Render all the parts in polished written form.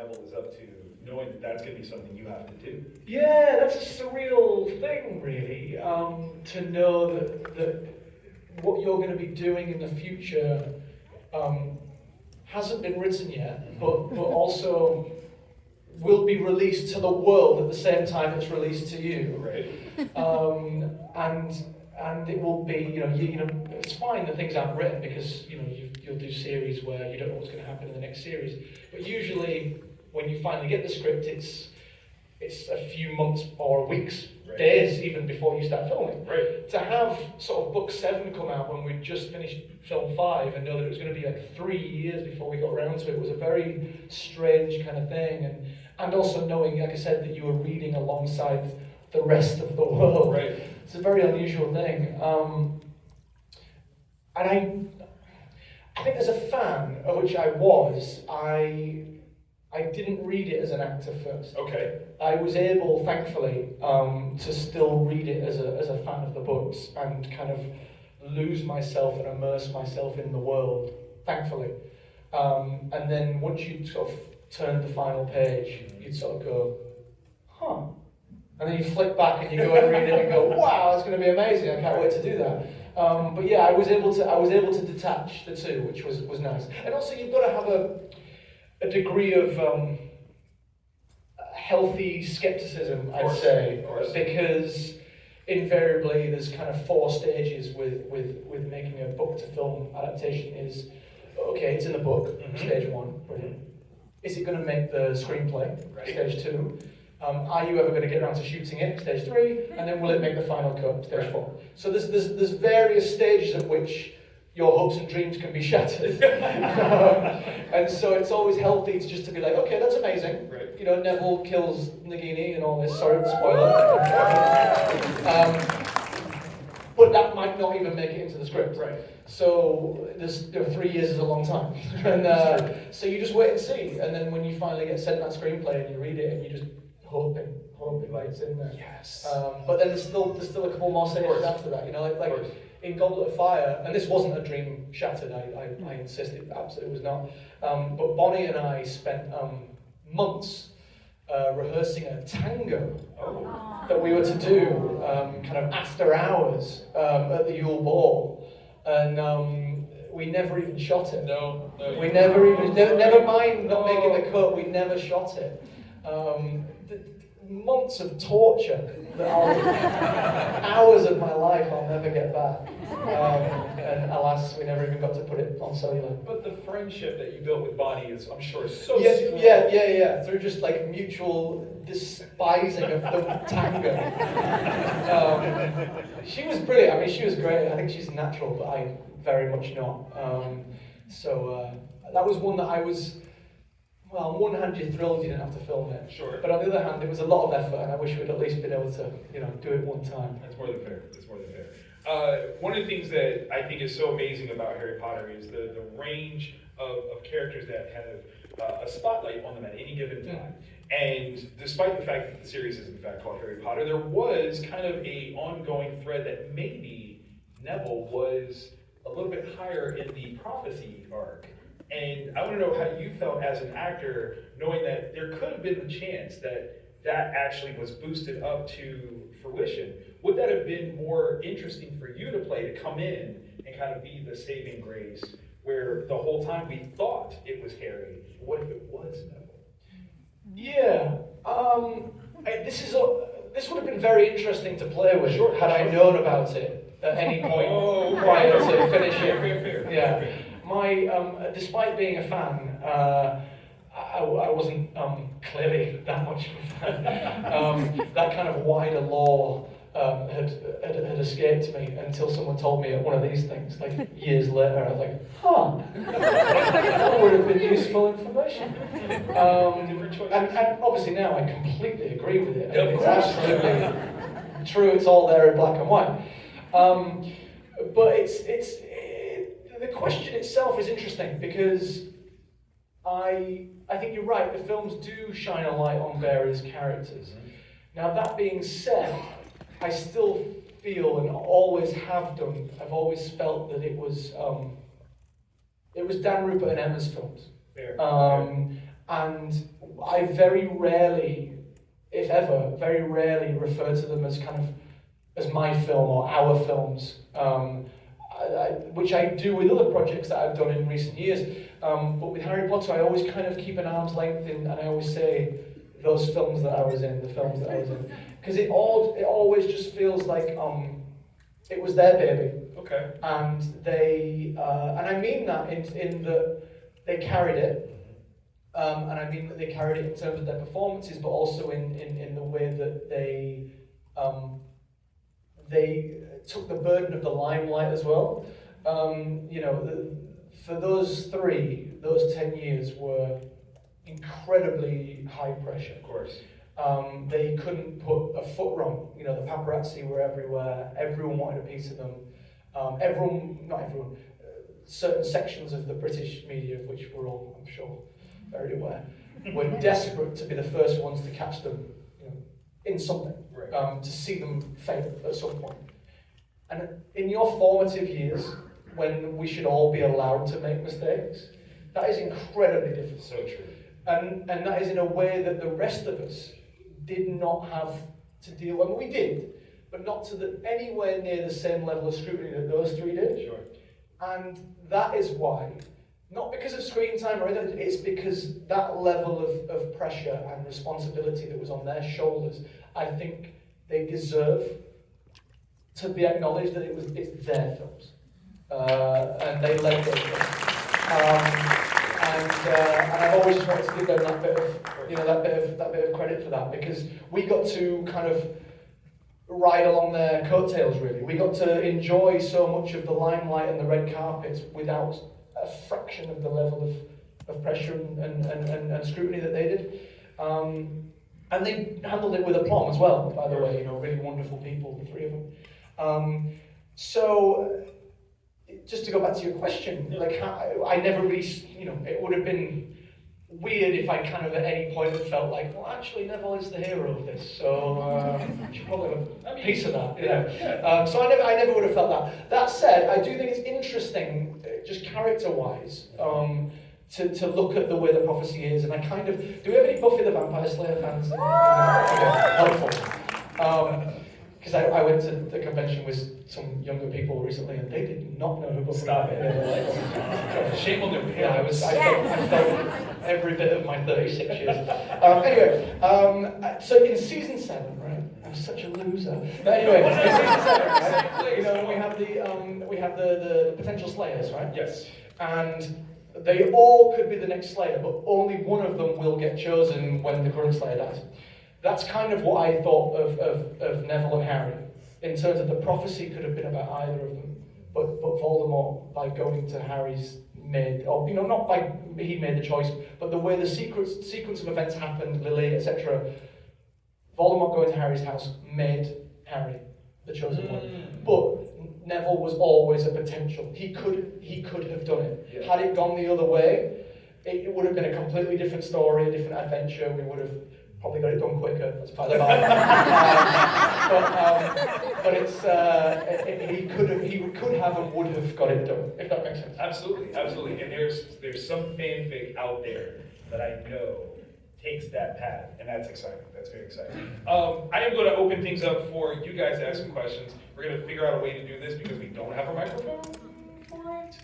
Neville is up to, knowing that that's going to be something you have to do. Yeah, that's a surreal thing, really, to know that what you're going to be doing in the future hasn't been written yet, but also will be released to the world at the same time it's released to you. Right. And it will be, you know, it's fine that things aren't written because you'll do series where you don't know what's going to happen in the next series. But usually, when you finally get the script, it's a few months or weeks, right. days even before you start filming. Right. To have sort of book 7 come out when we just finished film 5 and know that it was going to be like 3 years before we got around to it was a very strange kind of thing. And also knowing, like I said, that you were reading alongside the rest of the world. Right. It's a very unusual thing. And I think as a fan, of which I was, I didn't read it as an actor first. Okay. I was able, thankfully, to still read it as a fan of the books and kind of lose myself and immerse myself in the world, thankfully. And then once you sort of turned the final page, you'd sort of go, huh. And then you flick back and you go and read it and go, wow, that's going to be amazing. I can't wait to do that. But yeah, I was able to detach the two, which was nice. And also, you've got to have a degree of healthy skepticism, I'd say, because invariably there's kind of 4 stages with making a book to film adaptation. Is okay, it's in the book, stage 1, brilliant. Is it going to make the screenplay, right. stage 2? Are you ever going to get around to shooting it, stage 3? And then will it make the final cut, stage 4? So there's various stages at which your hopes and dreams can be shattered. And so it's always healthy to just to be like, okay, that's amazing. Right. You know, Neville kills Nagini and all this, sorry, spoiler. But that might not even make it into the script. Right. So 3 years is a long time. And so you just wait and see. And then when you finally get sent that screenplay and you read it and you just hoping like it's in there. Yes. But then there's still a couple more stages after that. You know, like in Goblet of Fire, and this wasn't a dream shattered. I insist it absolutely was not. But Bonnie and I spent months rehearsing a tango that we were to do kind of after hours at the Yule Ball, and we never even shot it. No. We never mind not making the cut. We never shot it. Months of torture that hours of my life I'll never get back. And alas, we never even got to put it on cellular. But the friendship that you built with Bonnie is, I'm sure, so strong. Yeah. Through just like mutual despising of the tango. She was brilliant. I mean, she was great. I think she's natural, but I very much not. So that was one that I was. Well, on one hand, you're thrilled you didn't have to film it. Sure. But on the other hand, it was a lot of effort, and I wish we'd at least been able to, do it one time. That's more than fair. One of the things that I think is so amazing about Harry Potter is the range of characters that have a spotlight on them at any given time. And despite the fact that the series is in fact called Harry Potter, there was kind of a ongoing thread that maybe Neville was a little bit higher in the prophecy arc. And I want to know how you felt as an actor, knowing that there could have been a chance that actually was boosted up to fruition. Would that have been more interesting for you to play, to come in and kind of be the saving grace, where the whole time we thought it was Harry? What if it was Neville? Yeah. This would have been very interesting to play with had I known about it at any point prior to finishing. Fair. Yeah. Despite being a fan, I wasn't clearly that much of a fan. That kind of wider lore had escaped me until someone told me one of these things, like years later. I was like, that would have been useful information. And obviously now I completely agree with it. I mean, it's absolutely true, it's all there in black and white. But the question itself is interesting because I think you're right, the films do shine a light on various characters. Now that being said, I still feel and always have done, I've always felt that it was Dan Rupert and Emma's films. And I very rarely, if ever, very rarely refer to them as kind of as my film or our films, which I do with other projects that I've done in recent years. But with Harry Potter, I always kind of keep an arm's length in, and I always say those films that I was in, the films that I was in, because it always just feels like it was their baby. Okay. And they, and I mean that in that they carried it. And I mean that they carried it in terms of their performances, but also in the way that they took the burden of the limelight as well. You know, for those 10 years were incredibly high pressure. Of course. They couldn't put a foot wrong. You know, the paparazzi were everywhere. Everyone wanted a piece of them. Not everyone, certain sections of the British media, of which we're all, I'm sure, very aware, were desperate to be the first ones to catch them, you know, in something, right. To see them fail at some point. And in your formative years, when we should all be allowed to make mistakes, that is incredibly difficult. So true. And that is in a way that the rest of us did not have to deal with. I mean, we did, but not to anywhere near the same level of scrutiny that those three did. Sure. And that is why, not because of screen time or anything, it's because that level of pressure and responsibility that was on their shoulders, I think they deserve to be acknowledged that it's their films. And they led those films. And I've always just wanted to give them that bit of, you know, that bit of credit for that, because we got to kind of ride along their coattails, really. We got to enjoy so much of the limelight and the red carpets without a fraction of the level of pressure and scrutiny that they did. And they handled it with aplomb as well, by the way, you know, really wonderful people, the three of them. So, just to go back to your question, like, I never really, you know, it would have been weird if I kind of at any point had felt like, well, actually, Neville is the hero of this, so I should probably have a piece of that, you know. So I never would have felt that. That said, I do think it's interesting, just character-wise, to look at the way the prophecy is, and I kind of, do we have any Buffy the Vampire Slayer fans? Helpful. Because I went to the convention with some younger people recently, and they did not know who Buffy the Vampire Slayer was. Shame on their parents. I felt every bit of my 36 years. Anyway, so in season 7, right? I'm such a loser. But anyway, in season 7, right? You know, we have the potential Slayers, right? Yes. And they all could be the next Slayer, but only one of them will get chosen when the current Slayer dies. That's kind of what I thought of Neville and Harry, in terms of the prophecy could have been about either of them, but Voldemort, by going to Harry's, made, or, you know, not by he made the choice, but the way the sequence of events happened, Lily, etc. Voldemort going to Harry's house made Harry the chosen one, but Neville was always a potential. He could have done it. Yeah. Had it gone the other way, it would have been a completely different story, a different adventure. We would have probably got it done quicker. That's part of but it's he could have and would have got it done, if that makes sense. Absolutely, absolutely. And there's some fanfic out there that I know takes that path, and that's exciting. That's very exciting. I am going to open things up for you guys to ask some questions. We're going to figure out a way to do this because we don't have a microphone for it.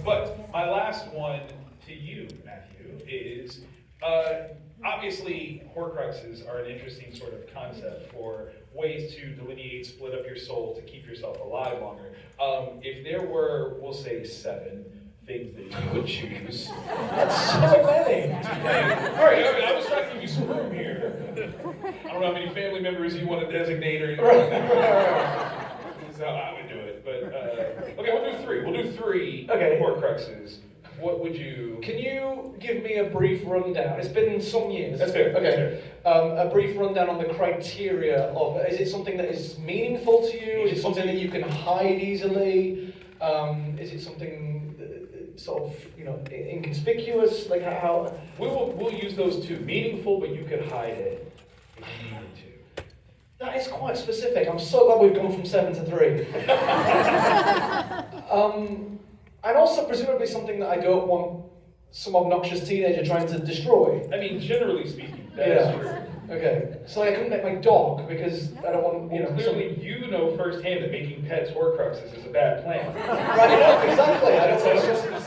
But my last one to you, Matthew, is obviously Horcruxes are an interesting sort of concept for ways to delineate, split up your soul to keep yourself alive longer. If there were, we'll say 7 things that you would choose. That's so many. All right, I was trying to give you some room here. I don't know how many family members you want to designate or anything. That's how I would do it. But okay, we'll do 3. We'll do 3 Horcruxes. What would you... Can you give me a brief rundown? It's been some years. That's fair. Okay. A brief rundown on the criteria of, is it something that is meaningful to you? Is it something that you can hide easily? Is it something sort of, you know, inconspicuous? Like how? We'll use those 2. Meaningful, but you could hide it if you needed to. That is quite specific. I'm so glad we've gone from 7 to 3. And also presumably something that I don't want some obnoxious teenager trying to destroy? I mean, generally speaking, that is true. Okay. So I couldn't let my dog because I don't want, you know. Clearly, you know firsthand that making pets Horcruxes is a bad plan. Right, no, exactly. I don't want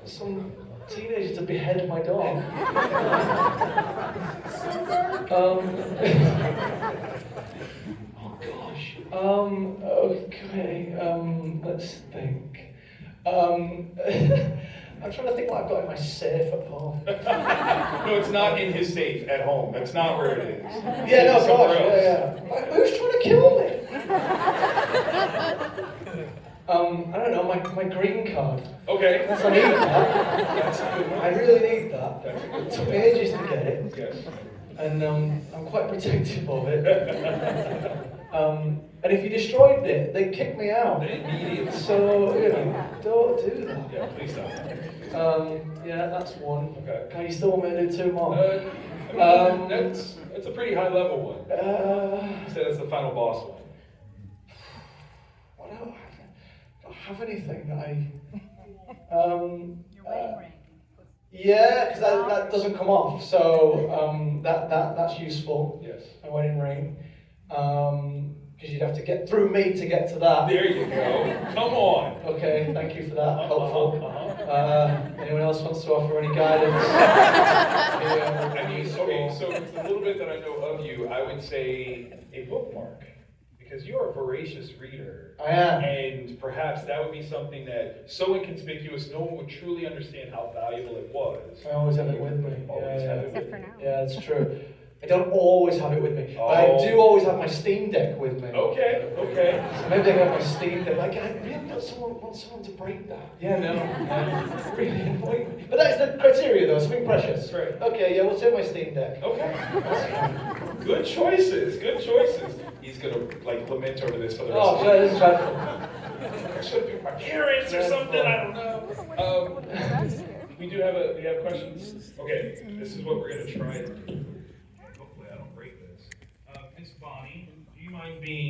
some teenager to behead my dog. Oh gosh. Okay. Let's think. I'm trying to think what I've got in my safe at home. No, it's not in his safe at home. That's not where it is. Yeah, no, It's somewhere gosh, else. yeah. Who's trying to kill me? I don't know, my green card. Okay. I need that. That's a good one. I really need that. That's a good It took me ages to get it, Yes. and I'm quite protective of it. And if you destroyed it, they'd kick me out. Immediately. So, you know, don't do that. Yeah, please don't. Yeah, that's one. Okay. Can you still want me to do two more? That's a pretty high level one. You said that's the final boss one. What else? I don't have anything that I. Your wedding ring. Yeah, because that doesn't come off, so that's useful. Yes. A wedding ring. Because you'd have to get through me to get to that. There you go. Come on. Okay, thank you for that. Helpful. Uh-huh. Anyone else wants to offer any guidance? I mean, okay, so the little bit that I know of you, I would say a bookmark. Because you're a voracious reader. I am. And perhaps that would be something that so inconspicuous, no one would truly understand how valuable it was. I always have it with me. Always have it Except for now. Yeah, that's true. I don't always have it with me. But Oh. I do always have my Steam Deck with me. Okay, okay. So maybe I got my Steam Deck. Like, I really want someone to break that. Yeah, no. It's really annoying me. But that is the criteria, though. Something precious. That's right. Okay, yeah, we'll take my Steam Deck. Okay. Good choices, good choices. He's gonna like lament over this for the rest Oh, of yeah, the this is dreadful. It should be my parents or something, I don't know. We have questions? Okay, this is what we're gonna try to do. Hopefully I don't break this. Miss Bonnie, do you mind being